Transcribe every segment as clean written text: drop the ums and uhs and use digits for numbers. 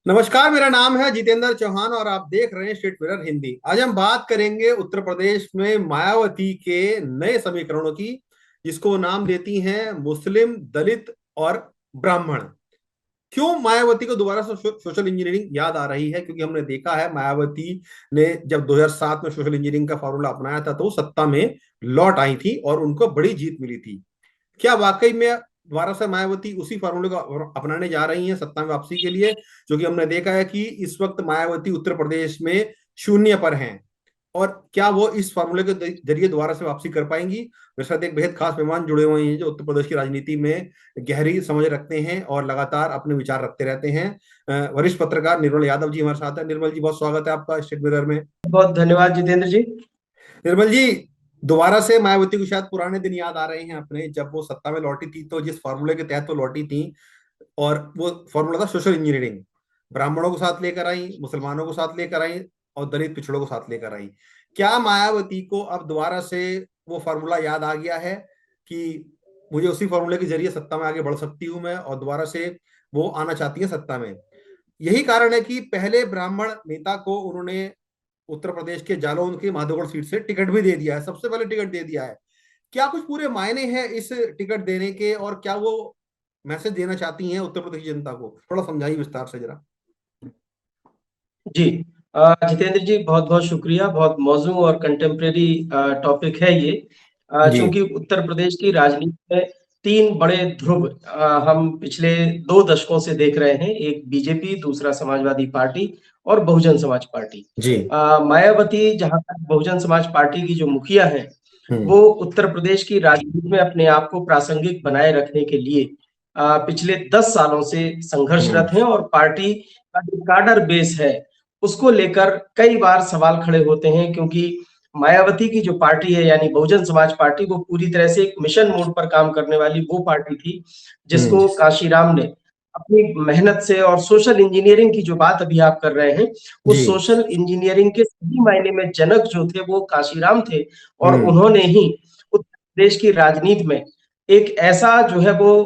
नमस्कार, मेरा नाम है जितेंद्र चौहान और आप देख रहे हैं स्टेट मिरर हिंदी। आज हम बात करेंगे उत्तर प्रदेश में मायावती के नए समीकरणों की, जिसको वो नाम देती हैं मुस्लिम, दलित और ब्राह्मण। क्यों मायावती को दोबारा से सोशल इंजीनियरिंग याद आ रही है? क्योंकि हमने देखा है मायावती ने जब 2007 में सोशल इंजीनियरिंग का फॉर्मूला अपनाया था तो वो सत्ता में लौट आई थी और उनको बड़ी जीत मिली थी। क्या वाकई में दोबारा से मायावती उसी फार्मूले को अपनाने जा रही हैं सत्ता में वापसी के लिए? जो कि हमने देखा है कि इस वक्त मायावती उत्तर प्रदेश में शून्य पर हैं। और क्या वो इस फार्मूले के जरिए दोबारा से वापसी कर पाएंगी? मेरे साथ एक बेहद खास मेहमान जुड़े हुए हैं जो उत्तर प्रदेश की राजनीति में गहरी समझ रखते हैं और लगातार अपने विचार रखते रहते हैं। वरिष्ठ पत्रकार निर्मल यादव जी हमारे साथ है। निर्मल जी, बहुत स्वागत है आपका स्टेट मिरर में। बहुत धन्यवाद जितेंद्र जी। निर्मल जी, दोबारा से मायावती को शायद पुराने दिन याद आ रहे हैं अपने, जब वो सत्ता में लौटी थी तो जिस फॉर्मूले के तहत वो लौटी थी, और वो फॉर्मूला था सोशल इंजीनियरिंग। ब्राह्मणों को साथ लेकर आई, मुसलमानों को साथ लेकर आई और दलित पिछड़ों को साथ लेकर आई। क्या मायावती को अब दोबारा से वो फॉर्मूला याद आ गया है कि मुझे उसी फॉर्मूले के जरिए सत्ता में आगे बढ़ सकती हूं मैं, और दोबारा से वो आना चाहती है सत्ता में? यही कारण है कि पहले ब्राह्मण नेता को उन्होंने उत्तर प्रदेश के जालौन की माधोगढ़ सीट से टिकट भी दे दिया है, सबसे पहले टिकट दे दिया है। क्या कुछ पूरे मायने हैं इस टिकट देने के, और क्या वो मैसेज देना चाहती हैं उत्तर प्रदेश की जनता को? थोड़ा समझाइए विस्तार से जरा। जी, जितेंद्र जी बहुत बहुत शुक्रिया। बहुत मौजू और कंटेम्प्रेरी टॉपिक है ये। जी। चूंकि उत्तर प्रदेश की राजनीति में तीन बड़े ध्रुव हम पिछले 2 दशकों से देख रहे हैं। एक बीजेपी, दूसरा समाजवादी पार्टी और बहुजन समाज पार्टी। जी। मायावती जहां तक बहुजन समाज पार्टी की जो मुखिया है, हम्म। वो उत्तर प्रदेश की राजनीति में अपने आप को प्रासंगिक बनाए रखने के लिए पिछले 10 सालों से हम्म। संघर्षरत हैं। और पार्टी का जो काडर बेस है, उसको लेकर कई बार सवाल खड़े होते हैं, क्योंकि मायावती की जो पार्टी है यानी बहुजन समाज पार्टी, वो पूरी तरह से एक मिशन मोड पर काम करने वाली वो पार्टी थी, हम्म। जिसको काशीराम ने अपनी मेहनत से, और सोशल इंजीनियरिंग की जो बात अभी आप कर रहे हैं, जी। उस सोशल इंजीनियरिंग के सही मायने में जनक जो थे वो काशीराम थे। और हम्म। उन्होंने ही उत्तर प्रदेश की राजनीति में एक ऐसा जो है वो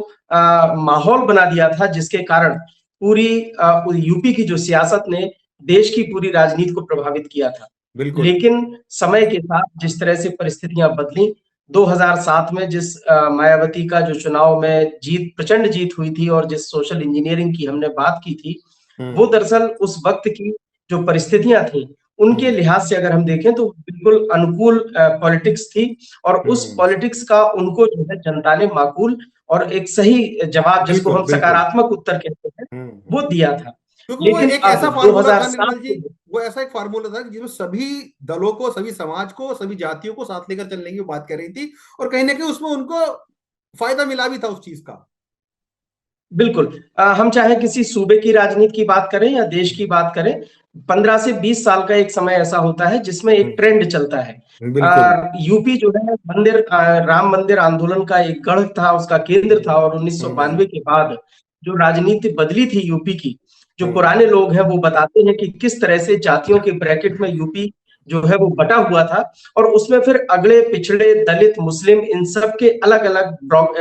माहौल बना दिया था, जिसके कारण पूरी यूपी की जो सियासत ने देश की पूरी राजनीति को प्रभावित किया था। बिल्कुल। लेकिन समय के साथ जिस तरह से परिस्थितियां बदली, 2007 में जिस मायावती का जो चुनाव में जीत, प्रचंड जीत हुई थी, और जिस सोशल इंजीनियरिंग की हमने बात की थी, वो हम्म। दरअसल उस वक्त की जो परिस्थितियां थी, उनके हम्म। लिहाज से अगर हम देखें तो बिल्कुल अनुकूल पॉलिटिक्स थी। और उस हम्म। पॉलिटिक्स का उनको जो है जनता ने माकूल और एक सही जवाब, जिसको बिल्कुल हम बिल्कुल। सकारात्मक उत्तर कहते हैं, वो हम्म। दिया था। क्योंकि वो लेकिन एक अब ऐसा फार्मूला था 2007 निर्मल जी, में वो ऐसा एक फार्मूला था कि जिसमें सभी दलों को, सभी समाज को, सभी जातियों को साथ लेकर चलने की वो बात कर रही थी, और कहीं ना कहीं उसमें उनको फायदा मिला भी था उस चीज का। बिल्कुल, हम चाहे किसी सूबे की राजनीति की बात करें या देश की बात करें, 15 से 20 साल का एक समय ऐसा होता है जिसमें एक ट्रेंड चलता है। बिल्कुल। यूपी जो है राम मंदिर आंदोलन का एक गढ़ था, उसका केंद्र था। और हम्म। 1992 के बाद जो राजनीति बदली थी यूपी की, जो हम्म। पुराने लोग हैं वो बताते हैं कि किस तरह से जातियों के ब्रैकेट में यूपी जो है वो बटा हुआ था। और उसमें फिर अगले पिछड़े, दलित, मुस्लिम, इन सब के अलग अलग ब्लॉक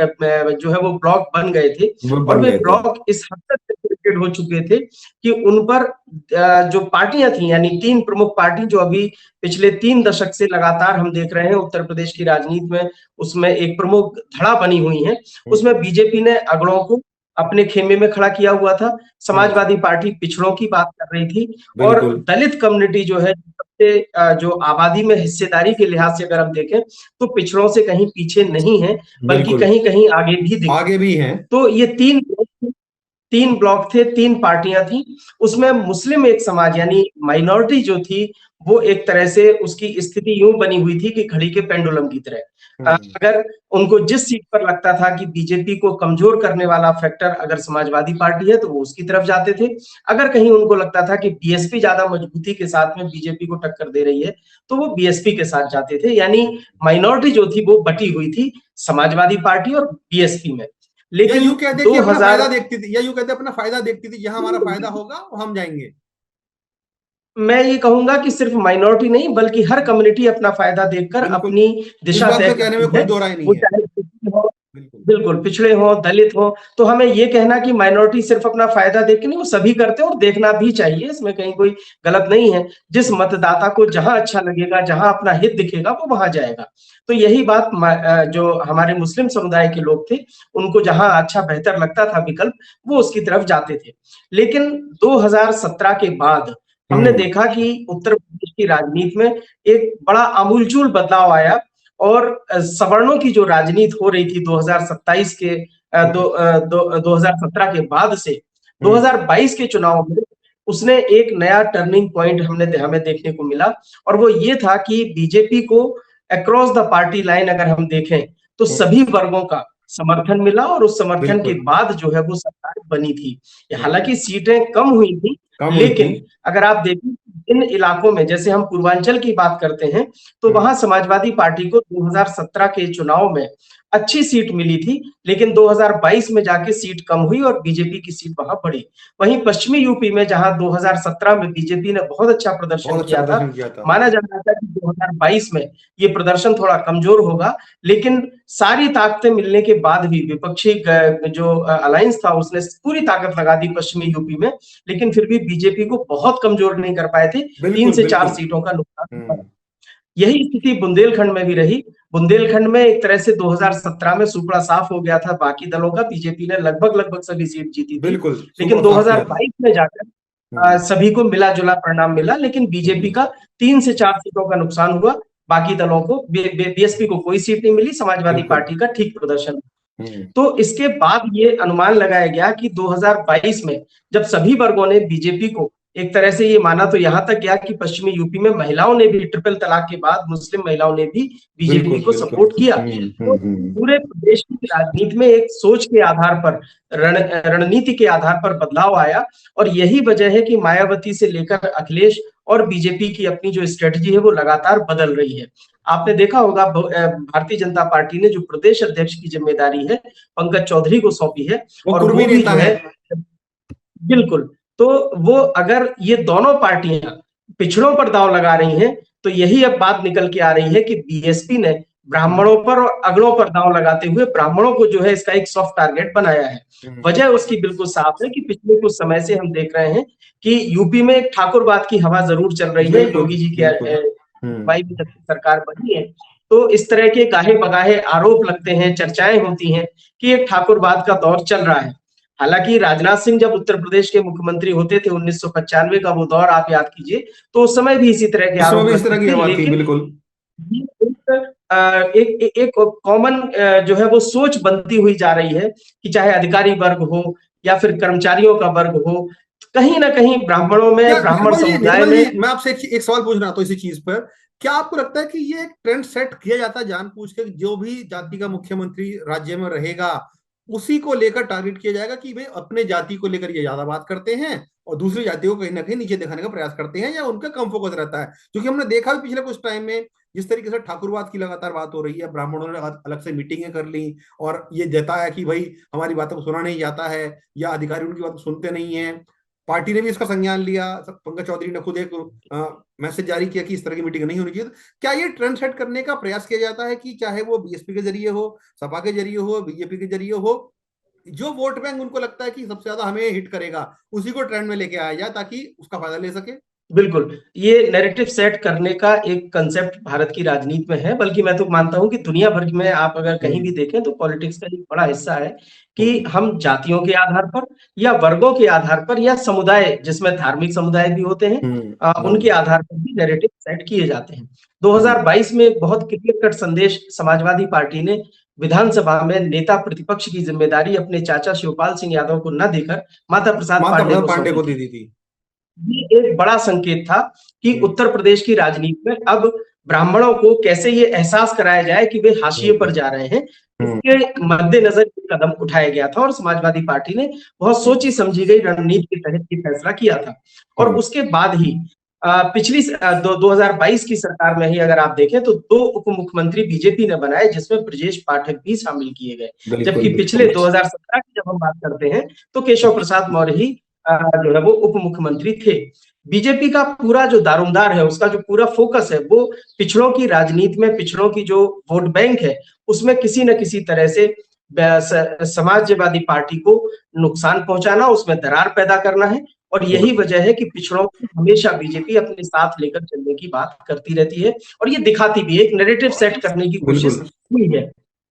जो है वो ब्लॉक बन गए थे। वो और बन वे गए थे। ब्लॉक इस हद तक सेपरेटेड हो चुके थे कि उन पर जो पार्टियां थी, यानी तीन प्रमुख पार्टी जो अभी पिछले 3 दशक से लगातार हम देख रहे हैं उत्तर प्रदेश की राजनीति में, उसमें एक प्रमुख धड़ा बनी हुई है। उसमें हम्म। बीजेपी ने अगड़ों को अपने खेमे में खड़ा किया हुआ था, हम्म। समाजवादी पार्टी पिछड़ों की बात कर रही थी, और बिल्कुल। दलित कम्युनिटी जो है सबसे जो आबादी में हिस्सेदारी के लिहाज से अगर हम देखें, तो पिछड़ों से कहीं पीछे नहीं है, बल्कि बिल्कुल। कहीं कहीं आगे भी दिखते आगे भी हैं। हैं। तो ये तीन ब्लॉक थे, तीन पार्टियां थी। उसमें मुस्लिम एक समाज यानी माइनॉरिटी जो थी, वो एक तरह से उसकी स्थिति यूं बनी हुई थी कि घड़ी के पेंडुलम की तरह। हम्म। अगर उनको जिस सीट पर लगता था कि बीजेपी को कमजोर करने वाला फैक्टर अगर समाजवादी पार्टी है, तो वो उसकी तरफ जाते थे। अगर कहीं उनको लगता था कि बीएसपी ज्यादा मजबूती के साथ में बीजेपी को टक्कर दे रही है, तो वो बीएसपी के साथ जाते थे। यानी माइनॉरिटी जो थी वो बटी हुई थी समाजवादी पार्टी और बीएसपी में। या लेकिन यूं कह दे कि अपना 2000 फायदा देखती थी, या यूं कहते अपना फायदा देखती थी, जहां हमारा फायदा होगा वो हम जाएंगे। मैं ये कहूंगा कि सिर्फ माइनॉरिटी नहीं, बल्कि हर कम्युनिटी अपना फायदा देखकर बिल्कुल। अपनी इस दिशा बात तय में कहने करती में कोई है। दो राय नहीं वो है। चाहे कृषि हो, बिल्कुल बिल्कुल, पिछड़े हों, दलित हों, तो हमें ये कहना कि माइनॉरिटी सिर्फ अपना फ़ायदा देख के नहीं, वो सभी करते हैं और देखना भी चाहिए, इसमें कहीं कोई गलत नहीं है। जिस मतदाता को जहाँ अच्छा लगेगा, जहाँ अपना हित दिखेगा, वो वहाँ जाएगा। तो यही बात जो हमारे मुस्लिम समुदाय के लोग थे, उनको जहाँ अच्छा बेहतर लगता था विकल्प, वो उसकी तरफ जाते थे। लेकिन 2017 के बाद हमने हम्म देखा कि उत्तर प्रदेश की राजनीति में एक बड़ा आमूलचूल बदलाव आया और सवर्णों की जो राजनीति हो रही थी 2027 के 2017 के बाद से हम्म 2022 के चुनाव में उसने एक नया टर्निंग पॉइंट हमें देखने को मिला और वो ये था कि बीजेपी को अक्रॉस द पार्टी लाइन अगर हम देखें तो हम्म, सभी वर्गों का समर्थन मिला और उस समर्थन के बिल्कुल बाद जो है वो सरकार बनी थी। बिल्कुल हालांकि सीटें कम हुई थी, कम हुई थी। लेकिन अगर आप देखें इन इलाकों में, जैसे हम पूर्वांचल की बात करते हैं, तो हम्म वहां समाजवादी पार्टी को 2017 के चुनाव में अच्छी सीट मिली थी, लेकिन 2022 में जाके सीट कम हुई और बीजेपी की सीट वहां बढ़ी। वहीं पश्चिमी यूपी में जहां 2017 में बीजेपी ने बहुत अच्छा प्रदर्शन बहुत अच्छा किया था, प्रदर्शन किया था। माना जा रहा था कि 2022 में ये प्रदर्शन थोड़ा कमजोर होगा, लेकिन सारी ताकतें मिलने के बाद भी विपक्षी जो अलायंस था उसने पूरी ताकत लगा दी पश्चिमी यूपी में, लेकिन फिर भी बीजेपी को बहुत कमजोर नहीं कर पाए थे। तीन बिल्कुल से चार बिल्कुल। सीटों का नुकसान हुआ। हम्म यही स्थिति बुंदेलखंड में भी रही। बुंदेलखंड में एक तरह से 2017 में सुपड़ा साफ हो गया था बाकी दलों का, बीजेपी ने लगभग लगभग सभी सीट जीती थी, बिल्कुल लेकिन सुपर साफ किया था। 2022 में जाकर हम्म सभी को मिला जुला परिणाम मिला, लेकिन बीजेपी का 3 से 4 सीटों का नुकसान हुआ। बाकी दलों को बीएसपी को कोई सीट नहीं मिली, समाजवादी बिल्कुल। पार्टी का ठीक प्रदर्शन। हम्म तो इसके बाद ये अनुमान लगाया गया कि 2022 में जब सभी वर्गों ने बीजेपी को एक तरह से ये माना, तो यहां तक गया कि पश्चिमी यूपी में महिलाओं ने भी ट्रिपल तलाक के बाद मुस्लिम महिलाओं ने भी बीजेपी बिल्कुल को बिल्कुल। सपोर्ट किया। तो पूरे प्रदेश की राजनीति में एक सोच के आधार पर, रणनीति के आधार पर बदलाव आया और यही वजह है कि मायावती से लेकर अखिलेश और बीजेपी की अपनी जो स्ट्रेटजी है वो लगातार बदल रही है। आपने देखा होगा भारतीय जनता पार्टी ने जो प्रदेश अध्यक्ष की जिम्मेदारी है पंकज चौधरी को सौंपी है, वो और कुर्मी वो भी नेता जो है। है बिल्कुल, तो वो अगर ये दोनों पार्टियां पिछड़ों पर दांव लगा रही हैं, तो यही अब बात निकल के आ रही है कि बीएसपी ने ब्राह्मणों पर और अगड़ों पर दांव लगाते हुए ब्राह्मणों को जो है इसका एक सॉफ्ट टारगेट बनाया है। हम्म, वजह उसकी बिल्कुल साफ है कि पिछले कुछ समय से हम देख रहे हैं कि यूपी में एक ठाकुरवाद की हवा जरूर चल रही है, बिल्कुल योगी जी की बिल्कुल। अगुवाई में जब से सरकार बनी है, तो इस तरह के गाहे बगाहे आरोप लगते हैं, चर्चाएं होती हैं कि एक ठाकुरवाद का दौर चल रहा है। हालांकि राजनाथ सिंह जब उत्तर प्रदेश के मुख्यमंत्री होते थे 1995 का वो दौर आप याद कीजिए, तो उस समय भी इसी तरह के उस समय आरोप भी इस लगते तरह की थे, हवा थी, लेकिन बिल्कुल। ये एक कॉमन जो है वो सोच बनती हुई जा रही है कि चाहे अधिकारी वर्ग हो या फिर कर्मचारियों का वर्ग हो, कहीं ना कहीं ब्राह्मणों क्या में, ब्राह्मण समुदाय निर्मल में। जी, मैं आपसे एक सवाल पूछ रहा था इसी चीज पर। क्या आपको लगता है कि ये एक ट्रेंड सेट किया जाता है जानबूझ के, जो भी जाति का मुख्यमंत्री राज्य में रहेगा उसी को लेकर टारगेट किया जाएगा कि भाई अपने जाति को लेकर ये ज्यादा बात करते हैं और दूसरी जातियों को कहीं ना कहीं नीचे दिखाने का प्रयास करते हैं, या उनका कम फोकस रहता है? क्योंकि हमने देखा भी पिछले कुछ टाइम में जिस तरीके से ठाकुरवाद की लगातार बात हो रही है, ब्राह्मणों ने अलग से मीटिंगें कर ली और ये जताया कि भाई हमारी बातों को सुना नहीं जाता है या अधिकारी उनकी बात सुनते नहीं है। पार्टी ने भी इसका संज्ञान लिया, पंकज चौधरी ने खुद एक मैसेज जारी किया कि इस तरह की मीटिंग नहीं होनी चाहिए। तो क्या ये ट्रेंड सेट करने का प्रयास किया जाता है कि चाहे वो बीएसपी के जरिए हो, सपा के जरिए हो, बीजेपी के जरिए हो, जो वोट बैंक उनको लगता है कि सबसे ज्यादा हमें हिट करेगा उसी को ट्रेंड में लेके आया जाए ताकि उसका फायदा ले सके? बिल्कुल, ये नैरेटिव सेट करने का एक कंसेप्ट भारत की राजनीति में है, बल्कि मैं तो मानता हूं कि दुनिया भर में आप अगर कहीं भी हम्म देखें तो पॉलिटिक्स का एक बड़ा हिस्सा है कि हम्म हम जातियों के आधार पर या वर्गों के आधार पर या समुदाय, जिसमें धार्मिक समुदाय भी होते हैं, उनके आधार पर भी नैरेटिव सेट किए जाते हैं। हम्म 2022 में एक बहुत क्लियर कट संदेश समाजवादी पार्टी ने विधानसभा में नेता प्रतिपक्ष की जिम्मेदारी अपने चाचा शिवपाल सिंह यादव को न देकर माता प्रसाद माता पांडे प्रसाद को पांडे सौंपी को दे थी। दी थी। ये एक बड़ा संकेत था कि हम्म उत्तर प्रदेश की राजनीति में अब ब्राह्मणों को कैसे ये एहसास कराया जाए कि वे हाशिए पर हम्म जा रहे हैं, हम्म इसके मद्देनजर ये कदम उठाया गया था और समाजवादी पार्टी ने बहुत सोची समझी गई रणनीति के तहत ये फैसला किया था। और हम्म, उसके बाद ही पिछली 2022 की सरकार में ही अगर आप देखें तो 2 उप मुख्यमंत्री बीजेपी ने बनाए, जिसमें ब्रजेश पाठक भी शामिल किए गए। बिल्कुल जबकि पिछले बिल्कुल। 2017 की जब हम बात करते हैं तो केशव प्रसाद मौर्य ही जो है वो उप मुख्यमंत्री थे। बीजेपी का पूरा जो दारोमदार है, उसका जो पूरा फोकस है, वो पिछड़ों की राजनीति में, पिछड़ों की जो वोट बैंक है उसमें किसी न किसी तरह से समाजवादी पार्टी को नुकसान पहुंचाना, उसमें दरार पैदा करना है। और यही वजह है कि पिछड़ों को हमेशा बीजेपी अपने साथ लेकर चलने की बात करती रहती है, और ये दिखाती भी है, एक नैरेटिव सेट करने की कोशिश हुई है।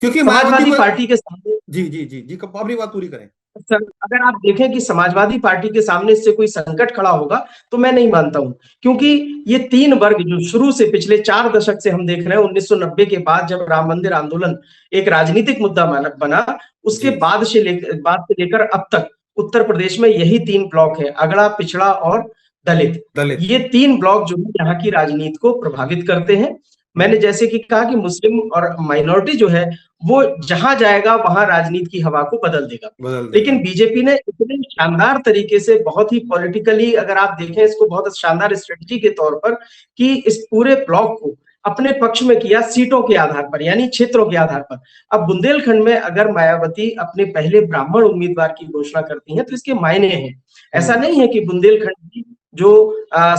क्योंकि समाजवादी पार्टी के सामने, जी जी जी जी, अपनी बात पूरी करें। अगर आप देखें कि समाजवादी पार्टी के सामने इससे कोई संकट खड़ा होगा, तो मैं नहीं मानता हूं, क्योंकि ये तीन वर्ग जो शुरू से पिछले 4 दशक से हम देख रहे हैं, 1990 के बाद जब राम मंदिर आंदोलन एक राजनीतिक मुद्दा बना, उसके बाद से लेकर अब तक उत्तर प्रदेश में यही 3 ब्लॉक है, अगड़ा, पिछड़ा और दलित। ये 3 ब्लॉक जो है यहाँ की राजनीति को प्रभावित करते हैं। मैंने जैसे कि कहा कि मुस्लिम और माइनॉरिटी जो है वो जहां जाएगा वहां राजनीति की हवा को बदल देगा। लेकिन बीजेपी ने इतने शानदार तरीके से, बहुत ही पॉलिटिकली, अगर आप देखें इसको, बहुत शानदार स्ट्रेटजी के तौर पर, कि इस पूरे ब्लॉक को अपने पक्ष में किया सीटों के आधार पर, यानी क्षेत्रों के आधार पर। अब बुंदेलखंड में अगर मायावती अपने पहले ब्राह्मण उम्मीदवार की घोषणा करती हैं तो इसके मायने हैं। ऐसा नहीं है कि बुंदेलखंड की जो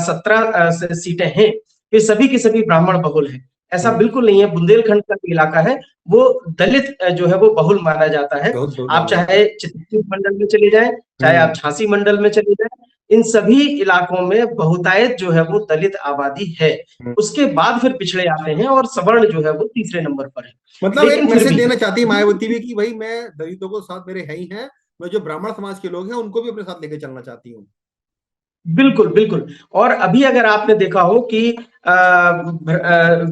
17 सीटें हैं वे सभी की सभी ब्राह्मण बहुल है, ऐसा बिल्कुल नहीं है। बुंदेलखंड का इलाका है वो दलित जो है वो बहुल माना जाता है। आप चाहे चित्रकूट मंडल में चले जाएं, चाहे आप झांसी मंडल में चले जाएं, इन सभी इलाकों में बहुतायत जो है वो दलित आबादी है। उसके बाद फिर पिछड़े आते हैं और सवर्ण जो है वो तीसरे नंबर पर है। मतलब एक मैसेज देना चाहती है मायावती भी कि भाई मैं दलितों को साथ मेरे है ही हैं, मैं जो ब्राह्मण समाज के लोग हैं उनको भी अपने साथ लेके चलना चाहती हूँ। बिल्कुल बिल्कुल। और अभी अगर आपने देखा हो कि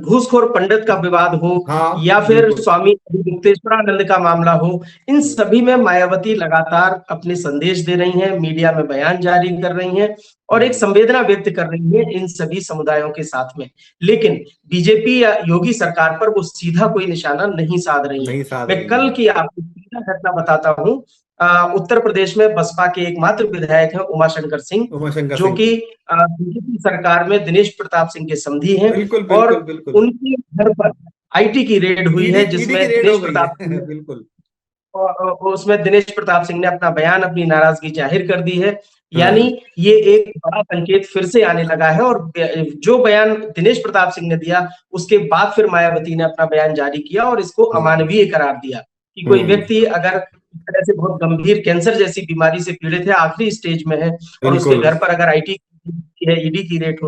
घूसखोर पंडित का विवाद हो, या फिर स्वामी मुक्तेश्वरानंद का मामला हो, इन सभी में मायावती लगातार अपने संदेश दे रही हैं, मीडिया में बयान जारी कर रही हैं और एक संवेदना व्यक्त कर रही है इन सभी समुदायों के साथ में। लेकिन बीजेपी या योगी सरकार पर वो सीधा कोई निशाना नहीं साध रही है। मैं कल की आपको सीधा घटना बताता हूँ। उत्तर प्रदेश में बसपा के एकमात्र विधायक हैं उमाशंकर सिंह, जो कि बीजेपी सरकार में दिनेश प्रताप सिंह के समधी हैं। और उनके घर पर आईटी की रेड हुई है, जिसमें दिनेश प्रताप सिंह, उसमें दिनेश प्रताप सिंह ने अपना बयान, अपनी नाराजगी जाहिर कर दी है। यानी ये एक बड़ा संकेत फिर से आने लगा है। और जो बयान दिनेश प्रताप सिंह ने दिया, उसके बाद फिर मायावती ने अपना बयान जारी किया और इसको अमानवीय करार दिया कि कोई व्यक्ति अगर तरह से बहुत गंभीर कैंसर जैसी बीमारी से पीड़ित है, आखिरी स्टेज में है, और उसके घर पर अगर आईटी है, ईडी की रेड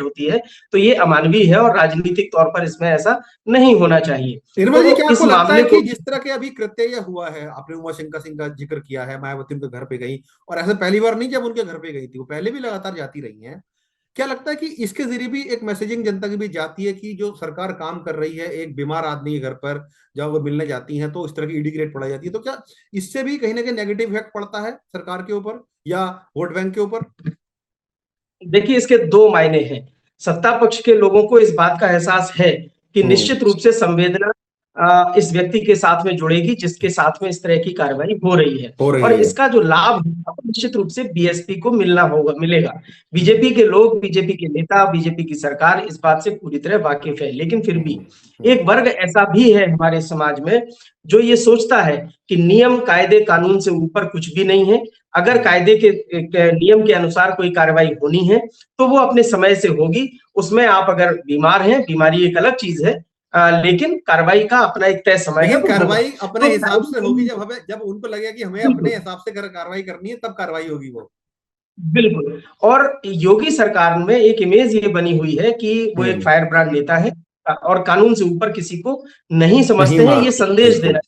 होती है, तो ये अमानवीय है और राजनीतिक तौर पर इसमें ऐसा नहीं होना चाहिए। निर्मल जी, क्या आपको लगता है कि जिस तरह के अभी कृत्य हुआ है, आपने उमाशंकर सिंह का जिक्र किया है, मायावती उनके घर पे गई, और ऐसा पहली बार नहीं जब उनके घर पे गई थी, वो पहले भी लगातार जाती रही हैं, क्या लगता है कि इसके जरिए भी एक मैसेजिंग जनता की भी जाती है कि जो सरकार काम कर रही है, एक बीमार आदमी के घर पर जब वो मिलने जाती हैं तो इस तरह की ईडी ग्रेड पढ़ाई जाती है, तो क्या इससे भी कहीं ना कहीं नेगेटिव इफेक्ट पड़ता है सरकार के ऊपर या वोट बैंक के ऊपर? देखिए, इसके 2 मायने हैं। सत्ता पक्ष के लोगों को इस बात का एहसास है कि निश्चित रूप से संवेदना इस व्यक्ति के साथ में जुड़ेगी जिसके साथ में इस तरह की कार्रवाई हो रही है, और इसका जो लाभ निश्चित रूप से बीएसपी को मिलेगा। बीजेपी के लोग, बीजेपी के नेता, बीजेपी की सरकार इस बात से पूरी तरह वाकिफ है। लेकिन फिर भी एक वर्ग ऐसा भी है हमारे समाज में जो ये सोचता है कि नियम, कायदे, कानून से ऊपर कुछ भी नहीं है। अगर कायदे के नियम के अनुसार कोई कार्रवाई होनी है तो वो अपने समय से होगी। उसमें आप अगर बीमार हैं, बीमारी एक अलग चीज है, लेकिन कार्रवाई का अपना एक तय समय है। कार्रवाई अपने हिसाब से होगी, जब उनको लगेगा कि हमें अपने हिसाब से कार्रवाई करनी है, तब कार्रवाई होगी वो। बिल्कुल। और योगी सरकार में एक इमेज ये बनी हुई है कि वो एक फायर ब्रांड नेता है और कानून से ऊपर किसी को नहीं समझते हैं, ये संदेश देना।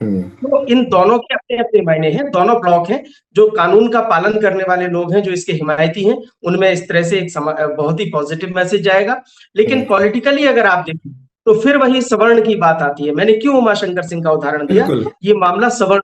तो इन दोनों के अपने अपने मायने हैं। दोनों ब्लॉक हैं, जो कानून का पालन करने वाले लोग हैं, जो इसके हिमायती हैं, उनमें इस तरह से एक बहुत ही पॉजिटिव मैसेज जाएगा। लेकिन पॉलिटिकली अगर आप देखें तो फिर वही सवर्ण की बात आती है। मैंने क्यों उमाशंकर सिंह का उदाहरण दिया, ये मामला सवर्ण।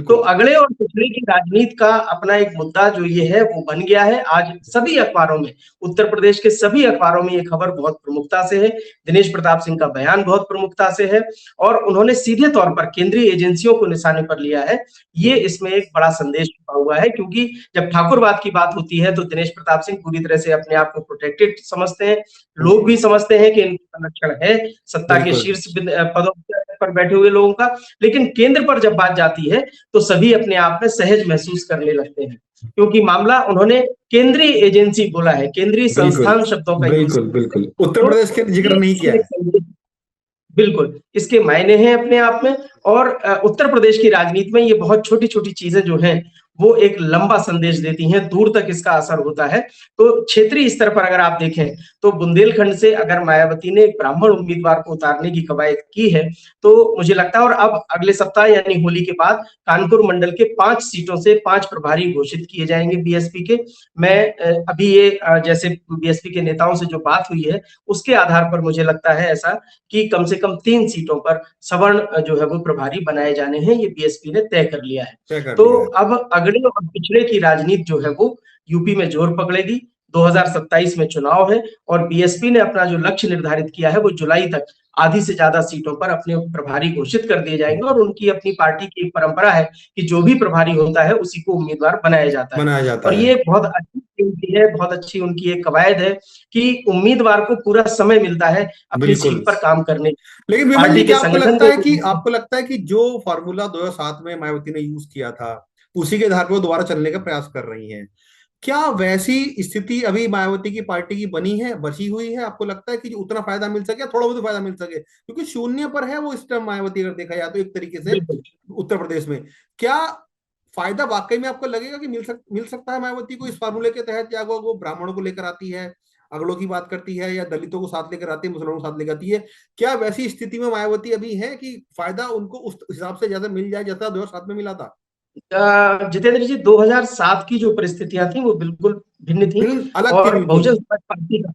तो अगले और पिछड़े की राजनीति का अपना एक मुद्दा जो ये है वो बन गया है। आज सभी अखबारों में, उत्तर प्रदेश के सभी अखबारों में ये खबर बहुत प्रमुखता से है। दिनेश प्रताप सिंह का बयान बहुत प्रमुखता से है और उन्होंने सीधे तौर पर केंद्रीय एजेंसियों को निशाने पर लिया है। ये इसमें एक बड़ा संदेश छुपा हुआ है, क्योंकि जब ठाकुरवाद की बात होती है तो दिनेश प्रताप सिंह पूरी तरह से अपने आप को प्रोटेक्टेड समझते हैं। लोग भी समझते हैं कि इनका संरक्षण है सत्ता के शीर्ष पदों पर बैठे हुए लोगों का। लेकिन केंद्र पर जब बात जाती है तो सभी अपने आप में सहज महसूस करने लगते हैं, क्योंकि मामला उन्होंने केंद्रीय एजेंसी बोला है, केंद्रीय संस्थान शब्दों का बिल्कुल उत्तर प्रदेश के जिक्र नहीं किया है। बिल्कुल, इसके मायने हैं अपने आप में। और उत्तर प्रदेश की राजनीति में ये बहुत छोटी-छोटी चीजें जो हैं, वो एक लंबा संदेश देती हैं, दूर तक इसका असर होता है। तो क्षेत्रीय स्तर पर अगर आप देखें, तो बुंदेलखंड से अगर मायावती ने एक ब्राह्मण उम्मीदवार को उतारने की कवायद की है, तो मुझे लगता है, और अब अगले सप्ताह यानी होली के बाद कानपुर मंडल के 5 सीटों से 5 प्रभारी घोषित किए जाएंगे बीएसपी के। मैं अभी ये जैसे बीएसपी के नेताओं से जो बात हुई है, उसके आधार पर मुझे लगता है ऐसा कि कम से कम 3 सीटों पर सवर्ण जो है वो प्रभारी बनाए जाने हैं, ये बीएसपी ने तय कर लिया है। तय कर तो लिया है। अब अगड़े और पिछड़े की राजनीति जो है वो यूपी में जोर पकड़ेगी। 2027 में चुनाव है और बीएसपी ने अपना जो लक्ष्य निर्धारित किया है वो जुलाई तक आधी से ज्यादा सीटों पर अपने प्रभारी घोषित कर दिए जाएंगे। और उनकी अपनी पार्टी की एक परंपरा है कि जो भी प्रभारी होता है उसी को उम्मीदवार बनाया जाता है। बनाया जाता और है। ये एक बहुत अच्छी उनकी है, बहुत अच्छी उनकी एक कवायद है कि उम्मीदवार को पूरा समय मिलता है अपनी बिल्कुल। सीट पर काम करने। लेकिन विमल जी, पार्टी के क्या आपको संगठन लगता को है कि जो फार्मूला 2007 में मायावती ने यूज किया था, उसी के आधार पर वो दोबारा चलने का प्रयास कर रही हैं, क्या वैसी स्थिति अभी मायावती की पार्टी की बनी है, बची हुई है? आपको लगता है कि उतना फायदा मिल सके, थोड़ा बहुत फायदा मिल सके? क्योंकि शून्य पर है वो इस टाइम मायावती, अगर देखा जाए तो एक तरीके से बिल्कुल। उत्तर प्रदेश में। क्या फायदा वाकई में आपको लगेगा कि मिल सकता है मायावती को इस फार्मूले के तहत? या वो ब्राह्मणों को लेकर आती है, अगड़ों की बात करती है, या दलितों को साथ लेकर आती है, मुसलमानों को साथ लेकर आती है? क्या वैसी स्थिति में मायावती अभी है कि फायदा उनको उस हिसाब से ज्यादा मिल जाए जैसा 2007 में मिला था? जितेंद्र जी, 2007 की जो परिस्थितियां थी वो बिल्कुल भिन्न थी। अलग थी और बिल्कुल। बहुजन समाज पार्टी का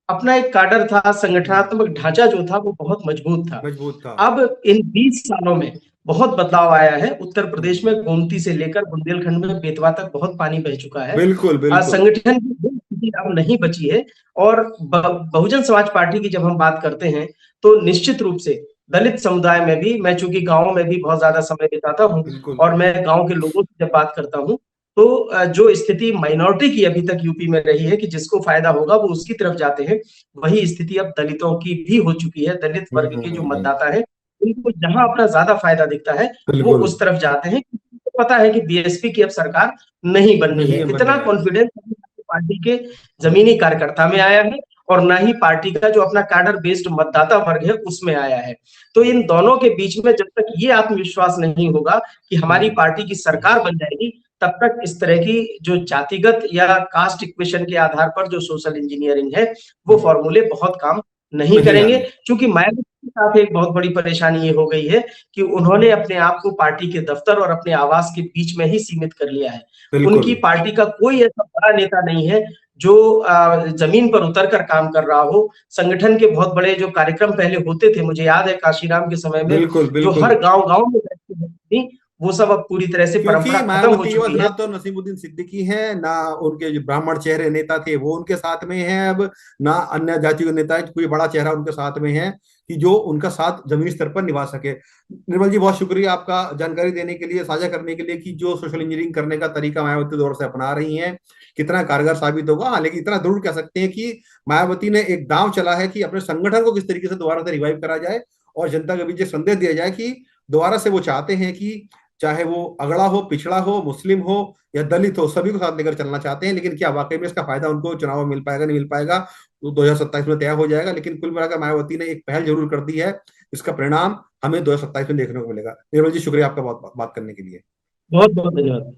अपना एक काडर था, संगठनात्मक ढांचा जो था वो बहुत मजबूत था। मजबूत था। अब इन 20 सालों में बहुत बदलाव आया है। उत्तर प्रदेश हम्म। में गोमती से लेकर बुंदेलखंड में बेतवा तक बहुत पानी बह चुका है। बिल्कुल बिल्कुल। संगठन की वो स्थिति अब नहीं बची है। और बहुजन समाज पार्टी की जब हम बात करते हैं, तो निश्चित रूप से दलित समुदाय में भी, मैं चूंकि गांव में भी बहुत ज्यादा समय बिताता हूँ बिल्कुल। और मैं गांव के लोगों से जब बात करता हूँ, तो जो स्थिति माइनॉरिटी की अभी तक यूपी में रही है कि जिसको फायदा होगा वो उसकी तरफ जाते हैं, वही स्थिति अब दलितों की भी हो चुकी है। दलित वर्ग के जो मतदाता है, उनको जहां अपना ज्यादा फायदा दिखता है वो बिल्कुल। उस तरफ जाते हैं। पता है कि बीएसपी की अब सरकार नहीं बननी नहीं है। है इतना बननी है। कॉन्फिडेंस पार्टी के जमीनी कार्यकर्ता में आया है और ना ही पार्टी का जो अपना कैडर बेस्ड मतदाता वर्ग है उसमें आया है। तो इन दोनों के बीच में जब तक ये आत्मविश्वास नहीं होगा कि हमारी हम्म। पार्टी की सरकार बन जाएगी, तब तक इस तरह की जो जातिगत या कास्ट इक्वेशन के आधार पर जो सोशल इंजीनियरिंग है, वो हम्म। फॉर्मूले बहुत काम नहीं नहीं करेंगे। आने। क्योंकि मायावती के साथ एक बहुत बड़ी परेशानी ये हो गई है कि उन्होंने अपने आप को पार्टी के दफ्तर और अपने आवास के बीच में ही सीमित कर लिया है। बिल्कुल। उनकी पार्टी का कोई ऐसा बड़ा नेता नहीं है जो जमीन पर उतर कर काम कर रहा हो। संगठन के बहुत बड़े जो कार्यक्रम पहले होते थे, मुझे याद है काशीराम के समय में बिल्कुल। जो बिल्कुल। हर गांव गांव में बैठती थी, वो सब अब पूरी तरह से क्योंकि परंपरा खत्म हो मायावती के पास चुकी ना है। तो नसीमुद्दीन सिद्दीकी है, ना उनके जो ब्राह्मण चेहरे नेता थे वो उनके साथ में है अब, ना अन्य जाति के नेता कोई बड़ा चेहरा उनके साथ में है कि जो उनका साथ जमीनी स्तर पर निभा सके। निर्मल जी, बहुत शुक्रिया आपका जानकारी देने के लिए, साझा करने के लिए कि जो सोशल इंजीनियरिंग करने का तरीका मायावती दौर से अपना रही हैं कितना कारगर साबित होगा। हाँ, लेकिन इतना जरूर कह सकते हैं कि मायावती ने एक दांव चला है कि अपने संगठन को किस तरीके से दोबारा से रिवाइव करा जाए और जनता के बीच एक संदेश दिया जाए कि दोबारा से वो चाहते हैं कि चाहे वो अगड़ा हो, पिछड़ा हो, मुस्लिम हो या दलित हो, सभी को साथ लेकर चलना चाहते हैं। लेकिन क्या वाकई में इसका फायदा उनको चुनाव में मिल पाएगा, नहीं मिल पाएगा, तो 2027 में तय हो जाएगा। लेकिन कुल मिलाकर मायावती ने एक पहल जरूर कर दी है, इसका परिणाम हमें 2027 में देखने को मिलेगा। निर्मल जी, शुक्रिया आपका बहुत बात करने के लिए। बहुत बहुत धन्यवाद।